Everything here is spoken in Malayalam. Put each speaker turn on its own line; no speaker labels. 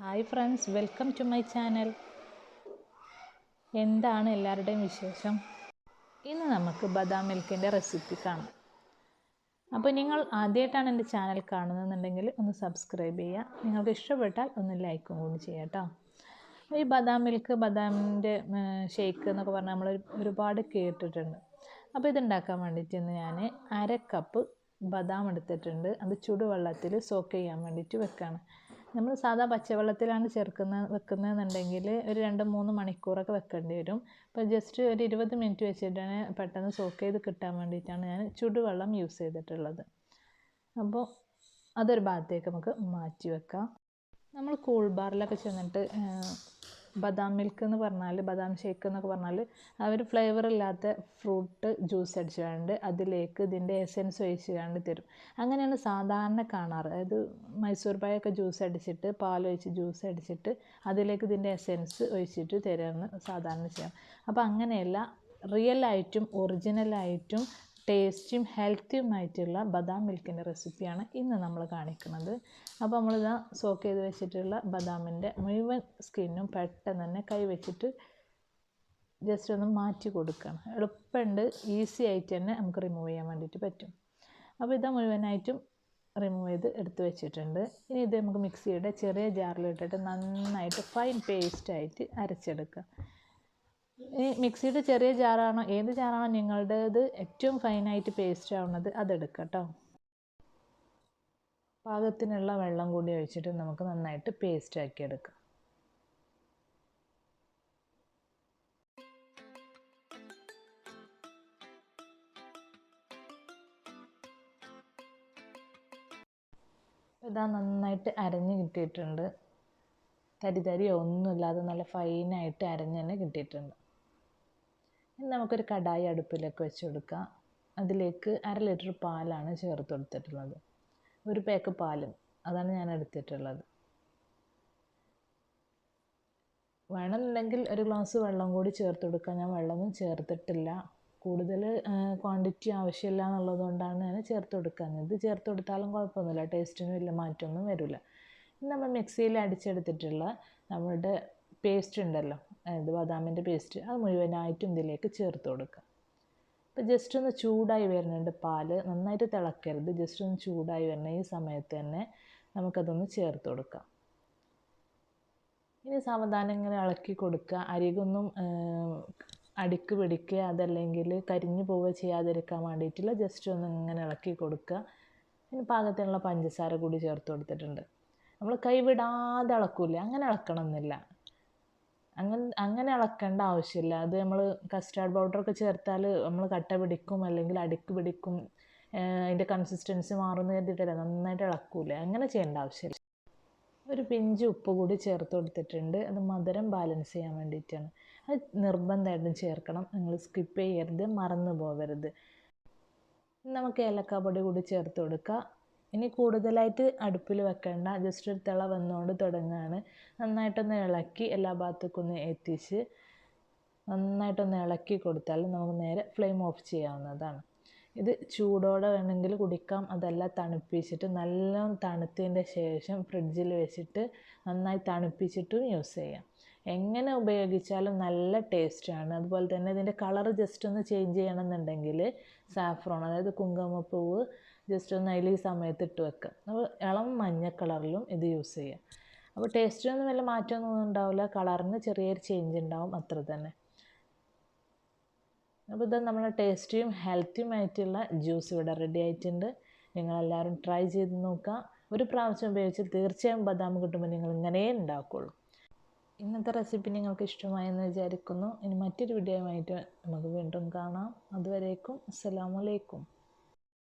Hi friends, welcome to my channel. എന്താണ് എല്ലാവരുടെയും വിശേഷം? ഇന്ന് നമുക്ക് ബദാം മിൽക്കിൻ്റെ റെസിപ്പി കാണാം. അപ്പോൾ നിങ്ങൾ ആദ്യമായിട്ടാണ് എൻ്റെ ചാനൽ കാണുന്നതെന്നുണ്ടെങ്കിൽ ഒന്ന് സബ്സ്ക്രൈബ് ചെയ്യുക. നിങ്ങൾക്ക് ഇഷ്ടപ്പെട്ടാൽ ഒന്ന് ലൈക്കും കൂടി ചെയ്യാം കേട്ടോ. ഈ ബദാം മിൽക്ക്, ബദാമിൻ്റെ ഷേക്ക് എന്നൊക്കെ പറഞ്ഞാൽ നമ്മൾ ഒരുപാട് കേട്ടിട്ടുണ്ട്. അപ്പോൾ ഇതുണ്ടാക്കാൻ വേണ്ടിയിട്ട് ഇന്ന് ഞാൻ 1/2 കപ്പ് ബദാം എടുത്തിട്ടുണ്ട്. അത് ചുടുവെള്ളത്തിൽ സോക്ക് ചെയ്യാൻ വേണ്ടിയിട്ട് വെക്കുകയാണ്. നമ്മൾ സാധാ പച്ചവെള്ളത്തിലാണ് വെക്കുന്നതെന്നുണ്ടെങ്കിൽ ഒരു 2-3 മണിക്കൂറൊക്കെ വെക്കേണ്ടി വരും. അപ്പോൾ ജസ്റ്റ് ഒരു 20 മിനിറ്റ് വെച്ചിട്ടാണ് പെട്ടെന്ന് സോക്ക് ചെയ്ത് കിട്ടാൻ വേണ്ടിയിട്ടാണ് ഞാൻ ചുടുവെള്ളം യൂസ് ചെയ്തിട്ടുള്ളത്. അപ്പോൾ അതൊരു ഭാഗത്തേക്ക് നമുക്ക് മാറ്റി വെക്കാം. നമ്മൾ കൂൾ ബാറിലൊക്കെ ചെന്നിട്ട് ബദാം മിൽക്ക് എന്ന് പറഞ്ഞാൽ, ബദാം ഷേക്ക് എന്നൊക്കെ പറഞ്ഞാൽ അവർ ഫ്ലേവർ ഇല്ലാത്ത ഫ്രൂട്ട് ജ്യൂസ് അടിച്ചുകൊണ്ട് അതിലേക്ക് ഇതിൻ്റെ എസെൻസ് ഒഴിച്ചുകൊണ്ട് തരും. അങ്ങനെയാണ് സാധാരണ കാണാറ്. അതായത് മൈസൂർ പായൊക്കെ ജ്യൂസ് അടിച്ചിട്ട്, പാലൊഴിച്ച് ജ്യൂസ് അടിച്ചിട്ട് അതിലേക്ക് ഇതിൻ്റെ എസെൻസ് ഒഴിച്ചിട്ട് തരുകയാണ് സാധാരണ ചെയ്യാം. അപ്പോൾ അങ്ങനെയല്ല, റിയലായിട്ടും ഒറിജിനലായിട്ടും ടേസ്റ്റും ഹെൽത്തിയുമായിട്ടുള്ള ബദാം മിൽക്കിൻ്റെ റെസിപ്പിയാണ് ഇന്ന് നമ്മൾ കാണിക്കുന്നത്. അപ്പോൾ നമ്മളിതാ സോക്ക് ചെയ്ത് വെച്ചിട്ടുള്ള ബദാമിൻ്റെ മുഴുവൻ സ്കിന്നും പെട്ടെന്ന് തന്നെ കൈ വെച്ചിട്ട് ജസ്റ്റ് ഒന്ന് മാറ്റി കൊടുക്കണം. എളുപ്പമുണ്ട്, ഈസി ആയിട്ട് തന്നെ നമുക്ക് റിമൂവ് ചെയ്യാൻ വേണ്ടിയിട്ട് പറ്റും. അപ്പോൾ ഇത് മുഴുവനായിട്ടും റിമൂവ് ചെയ്ത് എടുത്ത് വെച്ചിട്ടുണ്ട്. ഇനി ഇത് നമുക്ക് മിക്സിയുടെ ചെറിയ ജാറിലിട്ടിട്ട് നന്നായിട്ട് ഫൈൻ പേസ്റ്റായിട്ട് അരച്ചെടുക്കുക. ഈ മിക്സിയുടെ ചെറിയ ജാറാണോ, ഏത് ജാറാണോ നിങ്ങളുടേത് ഏറ്റവും ഫൈനായിട്ട് പേസ്റ്റ് ആവുന്നത് അതെടുക്കുക കേട്ടോ. പാകത്തിനുള്ള വെള്ളം കൂടി ഒഴിച്ചിട്ട് നമുക്ക് നന്നായിട്ട് പേസ്റ്റ് ആക്കി എടുക്കാം. ഇതാ നന്നായിട്ട് അരഞ്ഞ് കിട്ടിയിട്ടുണ്ട്. തരി ഒന്നുമില്ലാതെ നല്ല ഫൈനായിട്ട് അരഞ്ഞ് തന്നെ കിട്ടിയിട്ടുണ്ട്. ഇനി നമുക്കൊരു കടായി അടുപ്പിലേക്ക് വെച്ച് കൊടുക്കാം. അതിലേക്ക് 1/2 ലിറ്റർ പാലാണ് ചേർത്ത് കൊടുത്തിട്ടുള്ളത്. ഒരു പാക്ക് പാലും അതാണ് ഞാൻ എടുത്തിട്ടുള്ളത്. വേണമെന്നുണ്ടെങ്കിൽ ഒരു ഗ്ലാസ് വെള്ളം കൂടി ചേർത്ത് കൊടുക്കാം. ഞാൻ വെള്ളമൊന്നും ചേർത്തിട്ടില്ല. കൂടുതൽ ക്വാണ്ടിറ്റി ആവശ്യമില്ല എന്നുള്ളത് കൊണ്ടാണ് ഞാൻ ചേർത്ത് കൊടുക്കുന്നത്. ഇത് ചേർത്ത് കൊടുത്താലും കുഴപ്പമൊന്നുമില്ല, ടേസ്റ്റിനും വലിയ മാറ്റമൊന്നും വരില്ല. ഇനി നമ്മൾ മിക്സിയിൽ അടിച്ചെടുത്തിട്ടുള്ള നമ്മുടെ പേസ്റ്റ് ഉണ്ടല്ലോ, അതായത് ബദാമിൻ്റെ പേസ്റ്റ്, അത് മുഴുവനായിട്ടും ഇതിലേക്ക് ചേർത്ത് കൊടുക്കുക. അപ്പോൾ ജസ്റ്റ് ഒന്ന് ചൂടായി വരുന്നുണ്ട് പാല്, നന്നായിട്ട് തിളക്കരുത്, ജസ്റ്റ് ഒന്ന് ചൂടായി വരുന്ന ഈ സമയത്ത് തന്നെ നമുക്കതൊന്ന് ചേർത്ത് കൊടുക്കാം. ഇനി സാവധാനം ഇങ്ങനെ ഇളക്കി കൊടുക്കുക. അരികൊന്നും അടിക്ക് പിടിക്കുക, അതല്ലെങ്കിൽ കരിഞ്ഞു പോവുക ചെയ്യാതിരിക്കാൻ വേണ്ടിയിട്ടുള്ള ജസ്റ്റ് ഒന്ന് ഇങ്ങനെ ഇളക്കി കൊടുക്കുക. ഇനി പാകത്തിനുള്ള പഞ്ചസാര കൂടി ചേർത്ത് കൊടുത്തിട്ടുണ്ട്. നമ്മൾ കൈ വിടാതെ ഇളക്കൂലേ, അങ്ങനെ ഇളക്കണമെന്നില്ല. അങ്ങനെ ഇളക്കേണ്ട ആവശ്യമില്ല. അത് നമ്മൾ കസ്റ്റാർഡ് പൗഡറൊക്കെ ചേർത്താൽ നമ്മൾ കട്ട പിടിക്കും, അല്ലെങ്കിൽ അടിക്ക് പിടിക്കും, അതിൻ്റെ കൺസിസ്റ്റൻസി മാറുമെന്ന് കരുതിയിട്ടല്ല നന്നായിട്ട് ഇളക്കൂലേ, അങ്ങനെ ചെയ്യേണ്ട ആവശ്യമില്ല. ഒരു പിഞ്ച് ഉപ്പ് കൂടി ചേർത്ത് കൊടുത്തിട്ടുണ്ട്. അത് മധുരം ബാലൻസ് ചെയ്യാൻ വേണ്ടിയിട്ടാണ്. അത് നിർബന്ധമായിട്ടും ചേർക്കണം, നിങ്ങൾ സ്കിപ്പ് ചെയ്യരുത്, മറന്നു പോകരുത്. നമുക്ക് ഏലക്കാപ്പൊടി കൂടി ചേർത്ത് കൊടുക്കുക. ഇനി കൂടുതലായിട്ട് അടുപ്പിൽ വെക്കേണ്ട, ജസ്റ്റ് ഒരു തിള വന്നുകൊണ്ട് തുടങ്ങുകയാണ്. നന്നായിട്ടൊന്ന് ഇളക്കി എല്ലാ ഭാഗത്തേക്കും ഒന്ന് എത്തിച്ച് നന്നായിട്ടൊന്ന് ഇളക്കി കൊടുത്താൽ നമുക്ക് നേരെ ഫ്ലെയിം ഓഫ് ചെയ്യാവുന്നതാണ്. ഇത് ചൂടോടെ വേണമെങ്കിൽ കുടിക്കാം, അതല്ല തണുപ്പിച്ചിട്ട് നല്ലോണം തണുത്തതിൻ്റെ ശേഷം ഫ്രിഡ്ജിൽ വെച്ചിട്ട് നന്നായി തണുപ്പിച്ചിട്ടും യൂസ് ചെയ്യാം. എങ്ങനെ ഉപയോഗിച്ചാലും നല്ല ടേസ്റ്റാണ്. അതുപോലെ തന്നെ ഇതിൻ്റെ കളർ ജസ്റ്റ് ഒന്ന് ചേഞ്ച് ചെയ്യണമെന്നുണ്ടെങ്കിൽ സാഫ്രോൺ, അതായത് കുങ്കുമപ്പൂവ് ജസ്റ്റ് ഒന്ന് അതിൽ ഈ സമയത്ത് ഇട്ട് വെക്കുക. അപ്പോൾ ഇളം മഞ്ഞ കളറിലും ഇത് യൂസ് ചെയ്യാം. അപ്പോൾ ടേസ്റ്റിനൊന്നും വലിയ മാറ്റമൊന്നും ഉണ്ടാവില്ല, കളറിന് ചെറിയൊരു ചേഞ്ച് ഉണ്ടാവും, അത്ര തന്നെ. അപ്പോൾ ഇത് നമ്മുടെ ടേസ്റ്റിയും ഹെൽത്തിയുമായിട്ടുള്ള ജ്യൂസ് ഇവിടെ റെഡി ആയിട്ടുണ്ട്. നിങ്ങളെല്ലാവരും ട്രൈ ചെയ്ത് നോക്കുക. ഒരു പ്രാവശ്യം ഉപയോഗിച്ച് തീർച്ചയായും ബദാം കിട്ടുമ്പോൾ നിങ്ങൾ ഇങ്ങനെ ഉണ്ടാക്കുകയുള്ളൂ. ഇന്നത്തെ റെസിപ്പി നിങ്ങൾക്ക് ഇഷ്ടമായെന്ന് വിചാരിക്കുന്നു. ഇനി മറ്റൊരു വീഡിയോയുമായിട്ട് നമുക്ക് വീണ്ടും കാണാം. അതുവരേക്കും അസ്സലാമു അലൈക്കും.